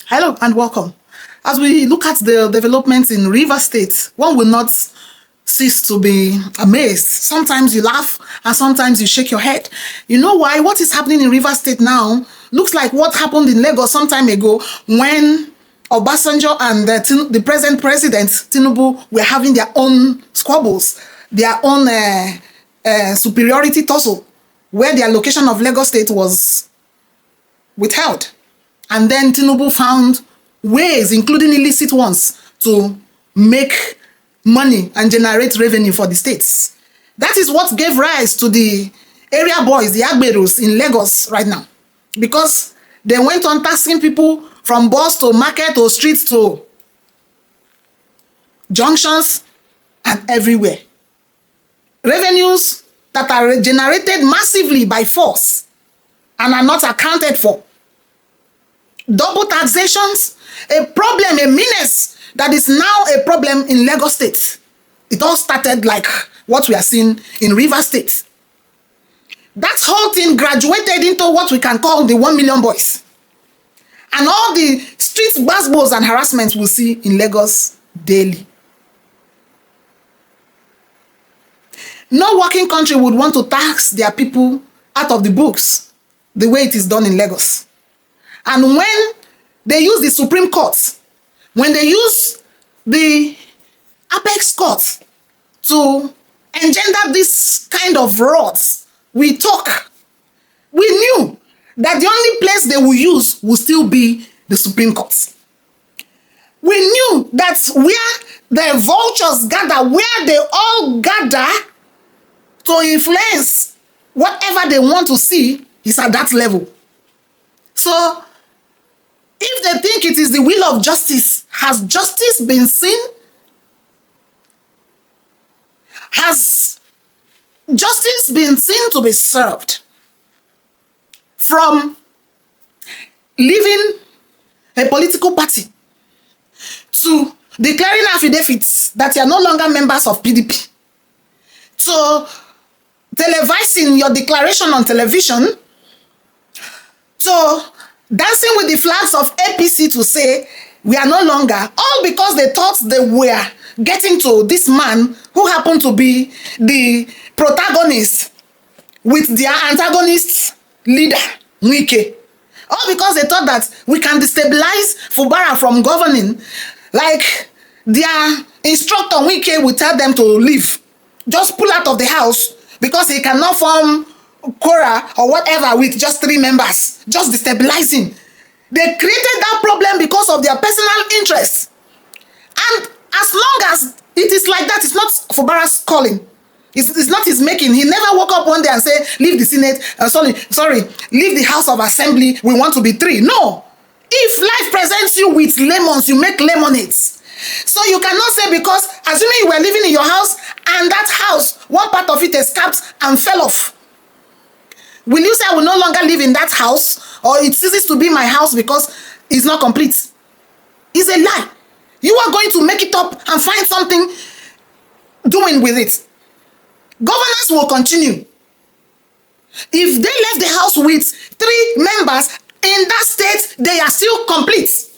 Hello and welcome. As we look at the developments in River State, one will not cease to be amazed. Sometimes you laugh and sometimes you shake your head. You know why? What is happening in River State now looks like what happened in Lagos some time ago when Obasanjo and the present president, Tinubu, were having their own squabbles, their own superiority tussle, where their location of Lagos State was withheld. And then Tinubu found ways, including illicit ones, to make money and generate revenue for the states. That is what gave rise to the area boys, the Agberos in Lagos right now. Because they went on taxing people from bus to market to streets to junctions and everywhere. Revenues that are generated massively by force and are not accounted for. Double taxations, a problem, a menace that is now a problem in Lagos State. It all started like what we are seeing in River State. That whole thing graduated into what we can call the 1 million boys. And all the street busballs and harassments we see in Lagos daily. No working country would want to tax their people out of the books the way it is done in Lagos. And when they use the Supreme Court, when they use the Apex Court to engender this kind of rods, we knew that the only place they will use will still be the Supreme Court. We knew that where the vultures gather, where they all gather to influence whatever they want to see is at that level. So, if they think it is the will of justice, has justice been seen? Has justice been seen to be served? From leaving a political party to declaring affidavits that you are no longer members of PDP, to televising your declaration on television, to dancing with the flags of APC to say we are no longer, all because they thought they were getting to this man who happened to be the protagonist with their antagonist leader, Wike. All because they thought that we can destabilize Fubara from governing, like their instructor Wike will tell them to leave. Just pull out of the house because he cannot form Quora or whatever with just 3 members, just destabilizing. They created that problem because of their personal interests. And as long as it is like that, it's not Fubara's calling. It's not his making. He never woke up one day and said, leave the Senate, leave the House of Assembly, we want to be 3. No. If life presents you with lemons, you make lemonades. So you cannot say because, assuming you were living in your house and that house, one part of it escaped and fell off. Will you say I will no longer live in that house, or it ceases to be my house because it's not complete? It's a lie. You are going to make it up and find something doing with it. Governance will continue. If they left the house with 3 members in that state, they are still complete.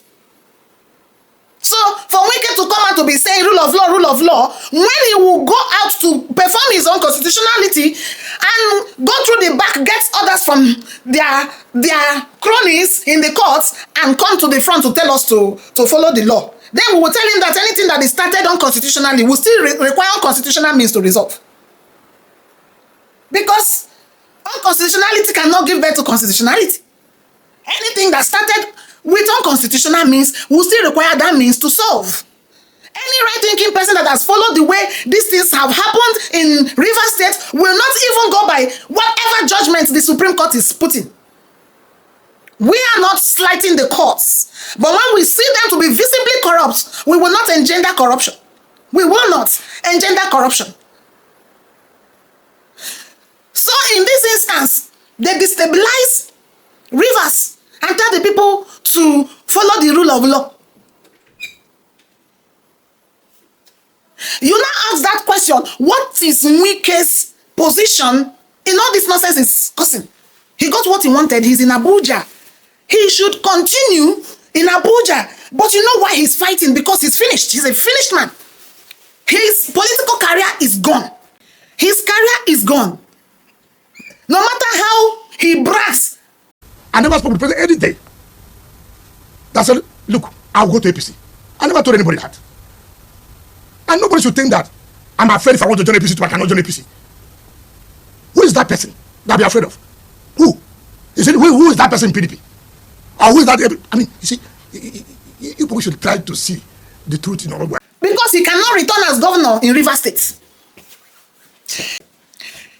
So for Wike to come out to be saying rule of law, when he will go out to perform his own constitutionality and go through the back, get orders from their cronies in the courts and come to the front to tell us to follow the law, then we will tell him that anything that is started unconstitutionally will still require unconstitutional means to resolve. Because unconstitutionality cannot give birth to constitutionality. Anything that started with unconstitutional means will still require that means to solve. Any right-thinking person that has followed the way these things have happened in River State will not even go by whatever judgment the Supreme Court is putting. We are not slighting the courts, but when we see them to be visibly corrupt, we will not engender corruption. We will not engender corruption. So in this instance, they destabilize rivers and tell the people to follow the rule of law. You now ask that question, what is Wike's position in all this nonsense is causing? He got what he wanted. He's in Abuja. He should continue in Abuja. But you know why he's fighting? Because he's finished. He's a finished man. His political career is gone. His career is gone. No matter how he brags. I never spoke to the president any day. That said, look, I'll go to APC. I never told anybody that. And nobody should think that I'm afraid if I want to join APC too, I cannot join APC. Who is that person that I'll be afraid of? Who? You see, who is that person in PDP? Or who is that? I mean, you see, you people should try to see the truth in our way. Because he cannot return as governor in Rivers State.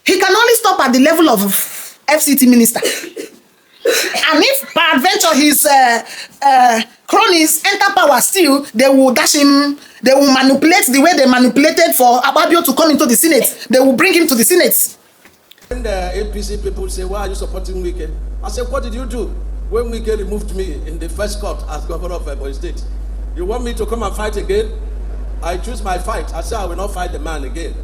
He can only stop at the level of FCT minister. And if by adventure his cronies enter power still, they will dash him, they will manipulate the way they manipulated for Ababio to come into the Senate. They will bring him to the Senate. When the APC people say, why are you supporting Wike? I said, what did you do when Wike removed me in the first court as governor of Ebonyi State? You want me to come and fight again? I choose my fight. I say I will not fight the man again.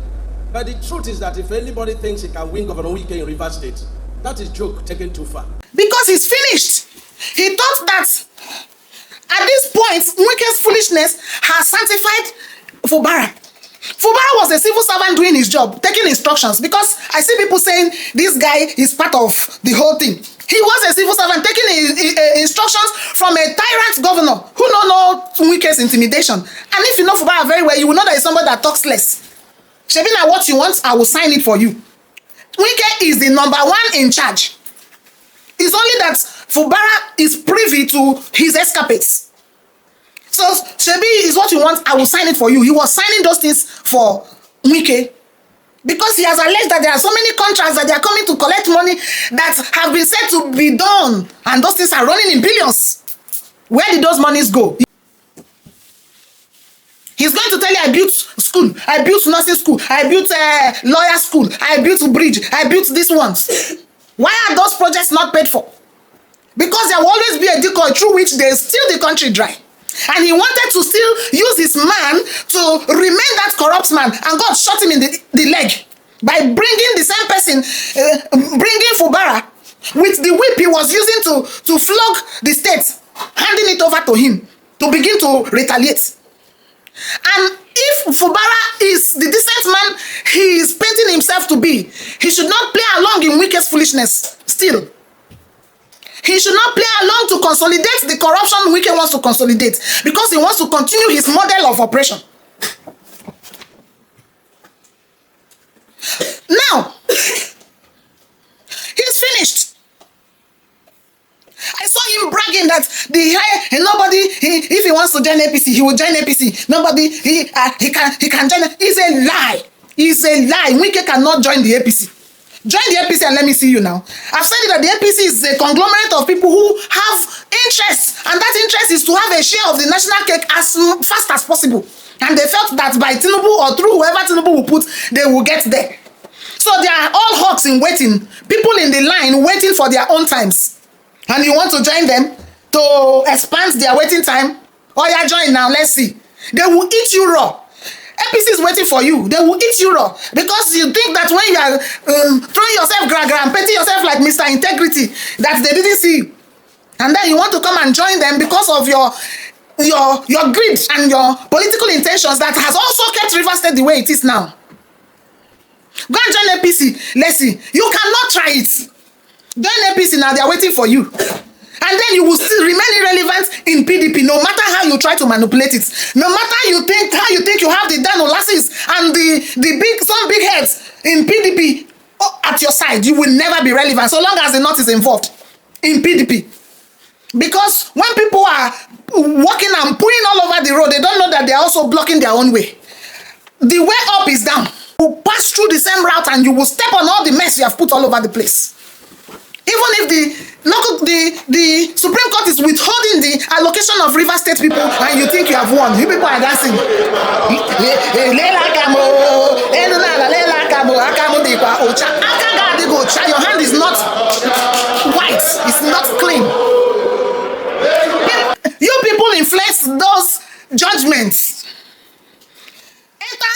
But the truth is that if anybody thinks he can win Governor Wike in Rivers State, that is joke taken too far. Because he's finished. He thought that at this point, Wike's foolishness has sanctified Fubara. Fubara was a civil servant doing his job, taking instructions. Because I see people saying this guy is part of the whole thing. He was a civil servant taking instructions from a tyrant governor who don't know Wike's intimidation. And if you know Fubara very well, you will know that he's somebody that talks less. Shebina, what you want, I will sign it for you. Wike is the number one in charge. It's only that Fubara is privy to his escapades. So, Shebi is what you want, I will sign it for you. He was signing those things for Wike. Because he has alleged that there are so many contracts that they are coming to collect money that have been said to be done. And those things are running in billions. Where did those monies go? He's going to tell you, I built school, I built nursing school, I built lawyer school, I built a bridge, I built these ones. Why are those projects not paid for? Because there will always be a decoy through which they steal the country dry. And he wanted to still use his man to remain that corrupt man. And God shot him in the leg by bringing the same person, bringing Fubara with the whip he was using to flog the state, handing it over to him to begin to retaliate. And if Fubara is the decent man he is painting himself to be, he should not play along in Wike's foolishness still. He should not play along to consolidate the corruption Wike wants to consolidate, because he wants to continue his model of operation. Now, he's finished. I saw him bragging that if he wants to join APC, he will join APC. Nobody, he can join. It's a lie. It's a lie. Wike cannot join the APC. Join the APC and let me see you now. I've said that the APC is a conglomerate of people who have interests, and that interest is to have a share of the national cake as fast as possible. And they felt that by Tinubu or through whoever Tinubu will put, they will get there. So they are all hawks in waiting, people in the line waiting for their own times. And you want to join them to expand their waiting time? Oh yeah, join now, let's see. They will eat you raw. APC is waiting for you. They will eat you raw. Because you think that when you are throwing yourself gra and painting yourself like Mr. Integrity, that they didn't see you. And then you want to come and join them because of your greed and your political intentions that has also kept Rivers State the way it is now. Go and join APC. Let's see. You cannot try it. Join APC now. They are waiting for you. And then you will still remain irrelevant in PDP, no matter how you try to manipulate it. No matter how you think you have the Dan Olassis and some big heads in PDP at your side, you will never be relevant so long as the North is involved in PDP. Because when people are walking and pulling all over the road, they don't know that they're also blocking their own way. The way up is down. You will pass through the same route and you will step on all the mess you have put all over the place. Even if the Supreme Court is withholding the allocation of Rivers State people and you think you have won, you people are dancing. Your hand is not white, it's not clean. You people influence those judgments. Enter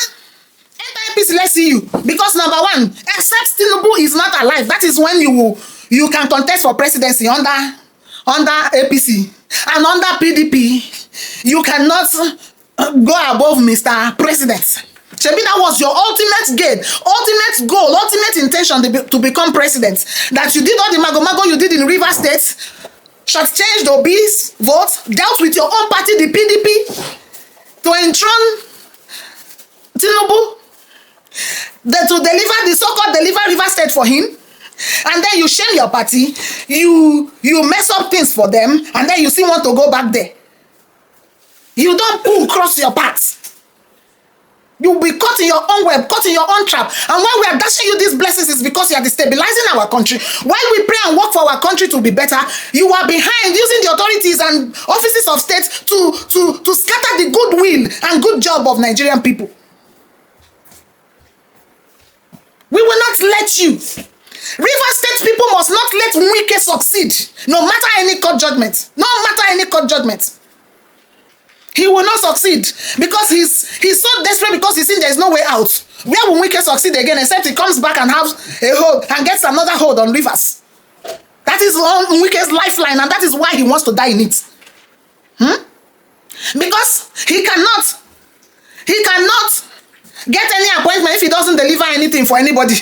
APC, let's see you. Because number one, except Tinubu is not alive, that is when you can contest for presidency under APC. And under PDP, you cannot go above Mr. President. Shebi, that was your ultimate gain, ultimate goal, ultimate intention to become president. That you did all the mago you did in Rivers State, shortchanged Obi's vote, dealt with your own party, the PDP, to enthrone Tinubu, to deliver the so-called deliver Rivers State for him. And then you shame your party, you mess up things for them, and then you still want to go back there. You don't pull cross your paths. You'll be caught in your own web, caught in your own trap. And why we are dashing you these blessings is because you are destabilizing our country. While we pray and work for our country to be better, you are behind using the authorities and offices of state to scatter the goodwill and good job of Nigerian people. We will not let you. River State people must not let Wike succeed, no matter any court judgment. No matter any court judgment. He will not succeed because he's so desperate because he's seen there is no way out. Where will Wike succeed again except he comes back and has a hold and gets another hold on Rivers? That is Wike's lifeline, and that is why he wants to die in it. Because he cannot get any appointment if he doesn't deliver anything for anybody.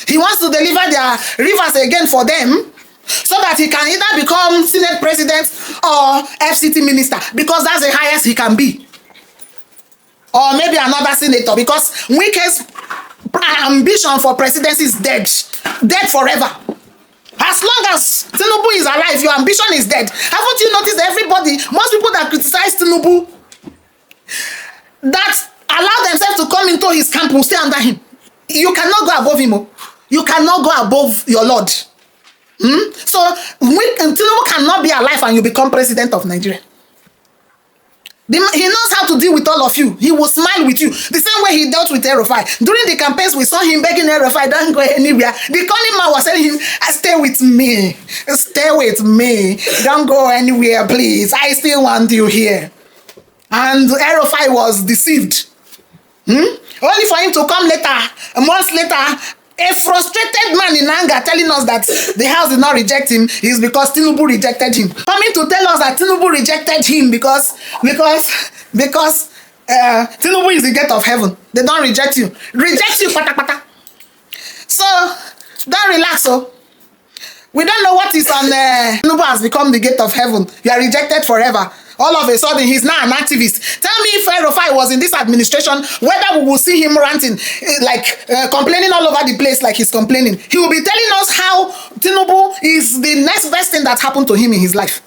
He wants to deliver their Rivers again for them, so that he can either become Senate President or FCT Minister, because that's the highest he can be. Or maybe another senator, because Wike's ambition for presidency is dead. Dead forever. As long as Tinubu is alive, your ambition is dead. Haven't you noticed everybody, most people that criticize Tinubu, that allow themselves to come into his camp will stay under him? You cannot go above him. You cannot go above your Lord. So Tinubu cannot be alive and you become president of Nigeria. He knows how to deal with all of you. He will smile with you the same way he dealt with El-Rufai. During the campaigns, we saw him begging El-Rufai, don't go anywhere. The calling man was telling him, stay with me. Stay with me. Don't go anywhere, please. I still want you here. And El-Rufai was deceived. Only for him to come later, months later, a frustrated man in anger telling us that the house did not reject him is because Tinubu rejected him. Coming to tell us that Tinubu rejected him because Tinubu is the gate of heaven. They don't reject you. Reject you, pata pata. So, don't relax, oh. We don't know what is on Tinubu has become the gate of heaven. You are rejected forever. All of a sudden, he's now an activist. Tell me if El-Rufai was in this administration, whether we will see him ranting, complaining all over the place like he's complaining. He will be telling us how Tinubu is the next best thing that happened to him in his life.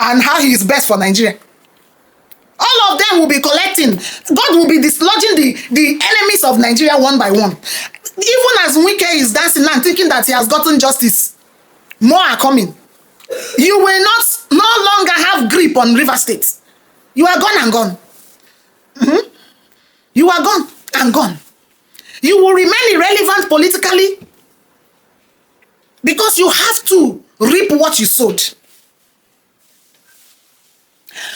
And how he is best for Nigeria. All of them will be collecting. God will be dislodging the enemies of Nigeria one by one. Even as Wike is dancing and thinking that he has gotten justice, more are coming. You will no longer have grip on River State. You are gone and gone. You are gone and gone. You will remain irrelevant politically because you have to reap what you sowed.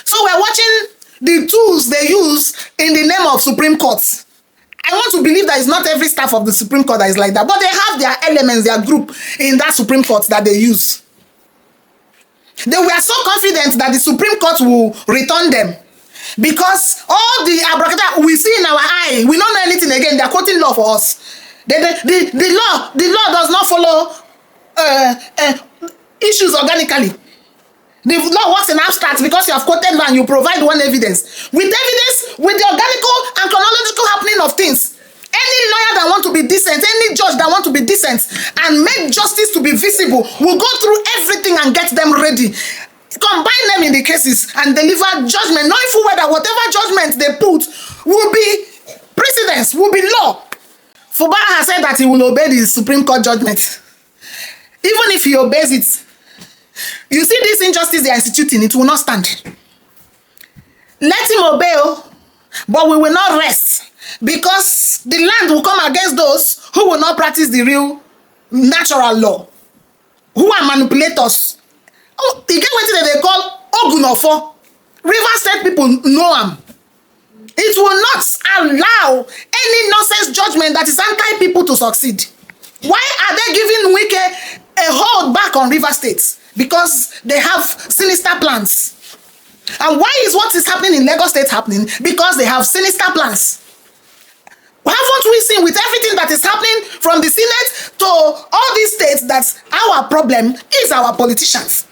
So we're watching the tools they use in the name of Supreme Court. I want to believe that it's not every staff of the Supreme Court that is like that, but they have their elements, their group in that Supreme Court that they use. They were so confident that the Supreme Court will return them because all the abracadabra we see in our eye, we don't know anything again. They are quoting law for us. The law does not follow issues organically. The law works in abstract because you have quoted and you provide one evidence. With evidence, with the organical and chronological happening of things. Any lawyer that want to be decent, any judge that want to be decent and make justice to be visible will go through everything and get them ready. Combine them in the cases and deliver judgment, knowing full well that whatever judgment they put will be precedence, will be law. Fubara has said that he will obey the Supreme Court judgment. Even if he obeys it, you see this injustice they are instituting, it will not stand. Let him obey, but we will not rest. Because the land will come against those who will not practice the real natural law, who are manipulators. Oh, you get what they call Ogunofo. River State people know them. It will not allow any nonsense judgment that is anti-people to succeed. Why are they giving Wike a hold back on River State? Because they have sinister plans. And why is what is happening in Lagos State happening? Because they have sinister plans. Haven't we seen with everything that is happening from the Senate to all these states that our problem is our politicians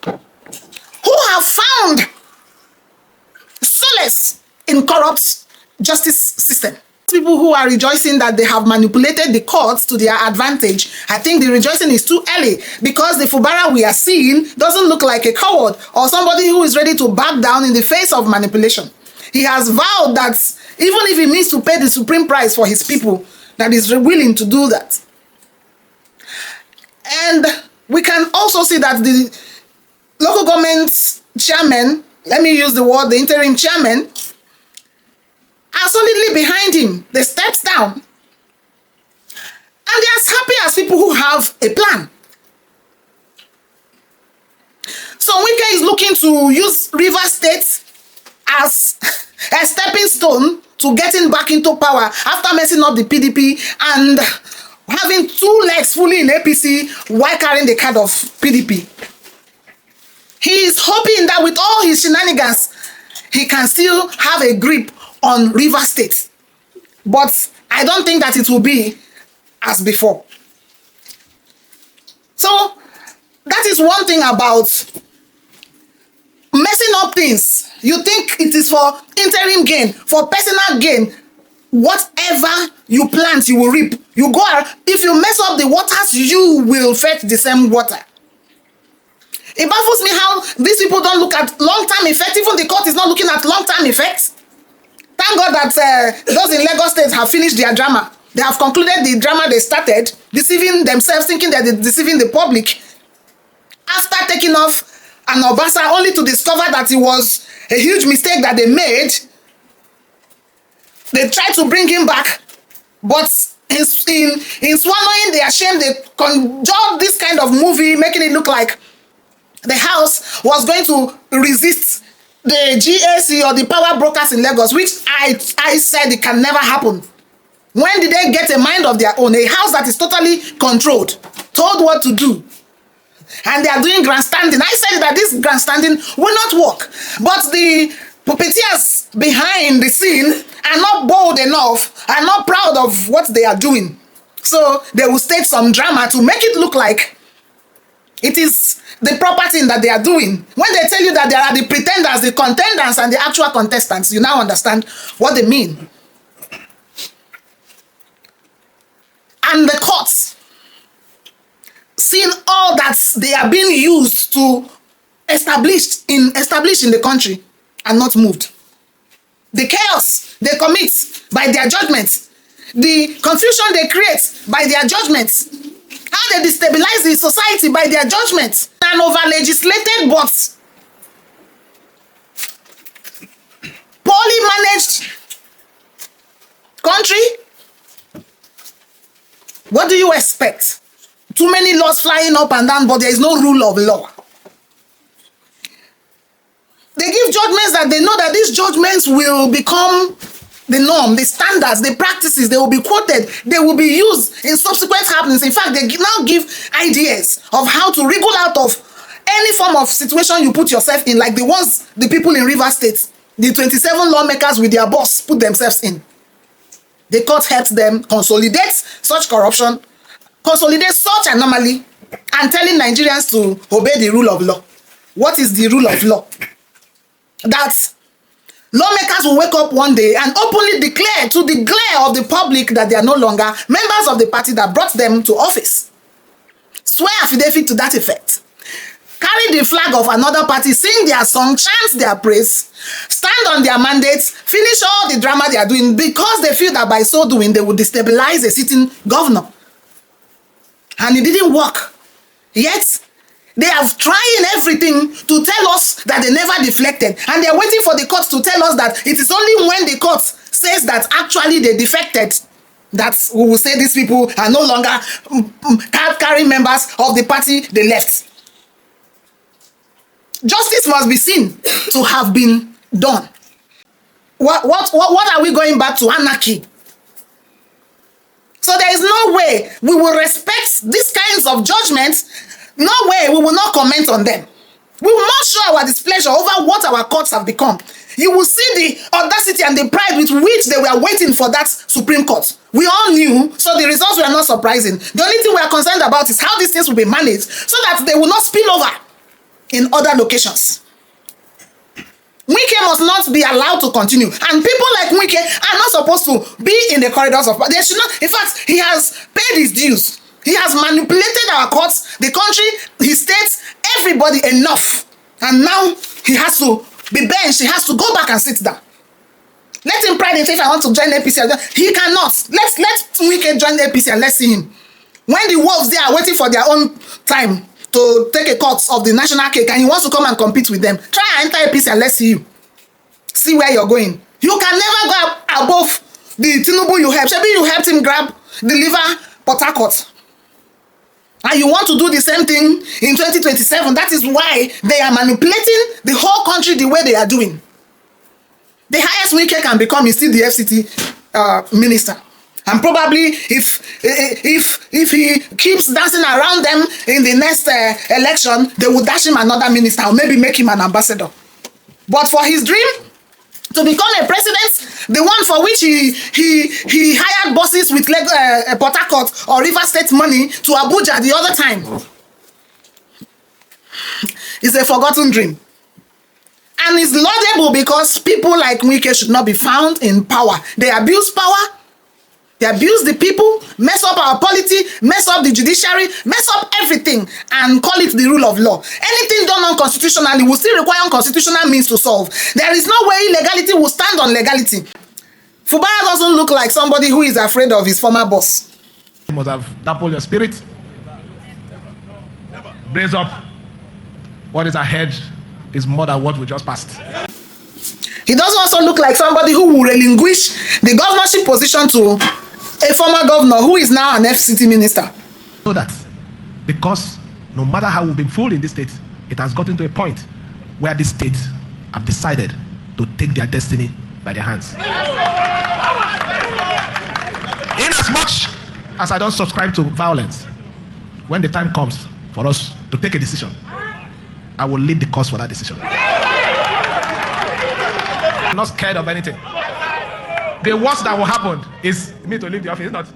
who have found solace in corrupt justice system? People who are rejoicing that they have manipulated the courts to their advantage, I think the rejoicing is too early, because the Fubara we are seeing doesn't look like a coward or somebody who is ready to back down in the face of manipulation. He has vowed that even if he needs to pay the supreme price for his people, that is willing to do that. And we can also see that the local government chairman, let me use the word, the interim chairman, are solidly behind him. They stepped down. And they're as happy as people who have a plan. So Wike is looking to use River State as a stepping stone to getting back into power after messing up the PDP and having two legs fully in APC while carrying the card of PDP. He is hoping that with all his shenanigans, he can still have a grip on River State. But I don't think that it will be as before. So that is one thing about messing up things. You think it is for interim gain, for personal gain. Whatever you plant, you will reap. You go out. If you mess up the waters, you will fetch the same water. It baffles me how these people don't look at long-term effects. Even the court is not looking at long-term effects. Thank God that those in Lagos State have finished their drama. They have concluded the drama they started, deceiving themselves, thinking that they're deceiving the public. After taking off an Obasa, only to discover that it was a huge mistake that they made. They tried to bring him back, but in swallowing their shame, they conjured this kind of movie, making it look like the House was going to resist the GAC or the power brokers in Lagos, which I said it can never happen. When did they get a mind of their own? A house that is totally controlled, told what to do, and they are doing grandstanding. I said that this grandstanding will not work, but the puppeteers behind the scene are not bold enough, are not proud of what they are doing. So they will stage some drama to make it look like it is the proper thing that they are doing. When they tell you that there are the pretenders, the contenders, and the actual contestants, you now understand what they mean. And the courts, seeing all that they are being used to establish in the country, are not moved. The chaos they commit by their judgments, the confusion they create by their judgments, how they destabilize the society by their judgments, and over-legislated but poorly managed country. What do you expect? Too many laws flying up and down, but there is no rule of law. They give judgments that they know that these judgments will become the norm, the standards, the practices. They will be quoted. They will be used in subsequent happenings. In fact, they now give ideas of how to wriggle out of any form of situation you put yourself in, like the ones the people in River State, the 27 lawmakers with their boss put themselves in. The court helps them consolidate such corruption, consolidate such anomaly, and telling Nigerians to obey the rule of law. What is the rule of law? That lawmakers will wake up one day and openly declare to the glare of the public that they are no longer members of the party that brought them to office. Swear affidavit to that effect. Carry the flag of another party, sing their song, chant their praise, stand on their mandates, finish all the drama they are doing, because they feel that by so doing they will destabilize a sitting governor. And it didn't work. Yet they are trying everything to tell us that they never deflected, and they are waiting for the court to tell us that it is only when the court says that actually they defected that we will say these people are no longer card-carrying members of the party they left. Justice must be seen to have been done. What are we going back to? Anarchy. So there is no way we will respect these kinds of judgments. No way we will not comment on them. We will not show our displeasure over what our courts have become. You will see the audacity and the pride with which they were waiting for that Supreme Court. We all knew, so the results were not surprising. The only thing we are concerned about is how these things will be managed so that they will not spill over in other locations. Wike must not be allowed to continue, and people like Wike are not supposed to be in the corridors of power. They should not. In fact, he has paid his dues. He has manipulated our courts, the country, his states, everybody enough, and now he has to be benched. He has to go back and sit down. Let him pride and say, if I want to join APC, he cannot. Let Wike join APC and let's see him. When the wolves they are waiting for their own time to take a cut of the national cake and he wants to come and compete with them, try and enter APC and let's see you. See where you're going. You can never go above the Tinubu you helped. Maybe you helped him deliver Port Harcourt. And you want to do the same thing in 2027. That is why they are manipulating the whole country the way they are doing. The highest Wike can become is still the FCT minister. And probably if he keeps dancing around them in the next election, they will dash him another minister or maybe make him an ambassador. But for his dream to become a president, the one for which he hired bosses with Port Harcourt or River State money to Abuja the other time, is a forgotten dream. And it's laudable because people like Wike should not be found in power. They abuse power. They abuse the people, mess up our polity, mess up the judiciary, mess up everything, and call it the rule of law. Anything done unconstitutionally will still require unconstitutional means to solve. There is no way illegality will stand on legality. Fubara doesn't look like somebody who is afraid of his former boss. You must have toppled your spirit. Raise up. What is ahead is more than what we just passed. He doesn't also look like somebody who will relinquish the governorship position to a former governor who is now an FCT minister. So that because no matter how we've been fooled in this state, it has gotten to a point where the states have decided to take their destiny by their hands. In as much as I don't subscribe to violence, when the time comes for us to take a decision, I will lead the cause for that decision. I'm not scared of anything. The worst that will happen is me to leave the office. Not.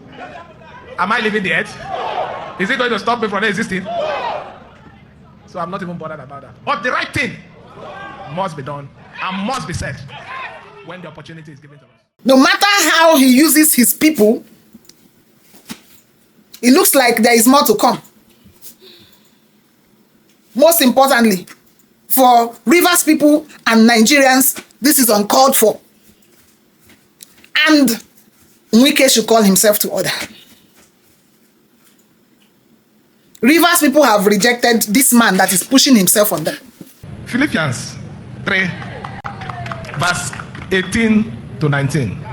Am I leaving the earth? Is it going to stop me from existing? So I'm not even bothered about that. But the right thing must be done and must be said when the opportunity is given to us. No matter how he uses his people, it looks like there is more to come. Most importantly, for Rivers people and Nigerians, this is uncalled for. And Wike should call himself to order. Rivers people have rejected this man that is pushing himself on them. Philippians 3, verse 18 to 19.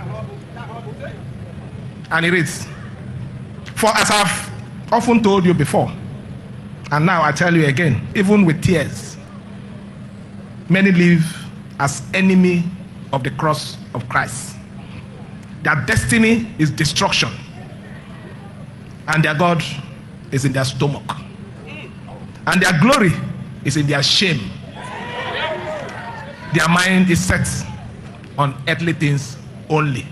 And it reads, "For as I've often told you before, and now I tell you again, even with tears, many live as enemy of the cross of Christ. Their destiny is destruction, and their God is in their stomach, and their glory is in their shame. Their mind is set on earthly things only."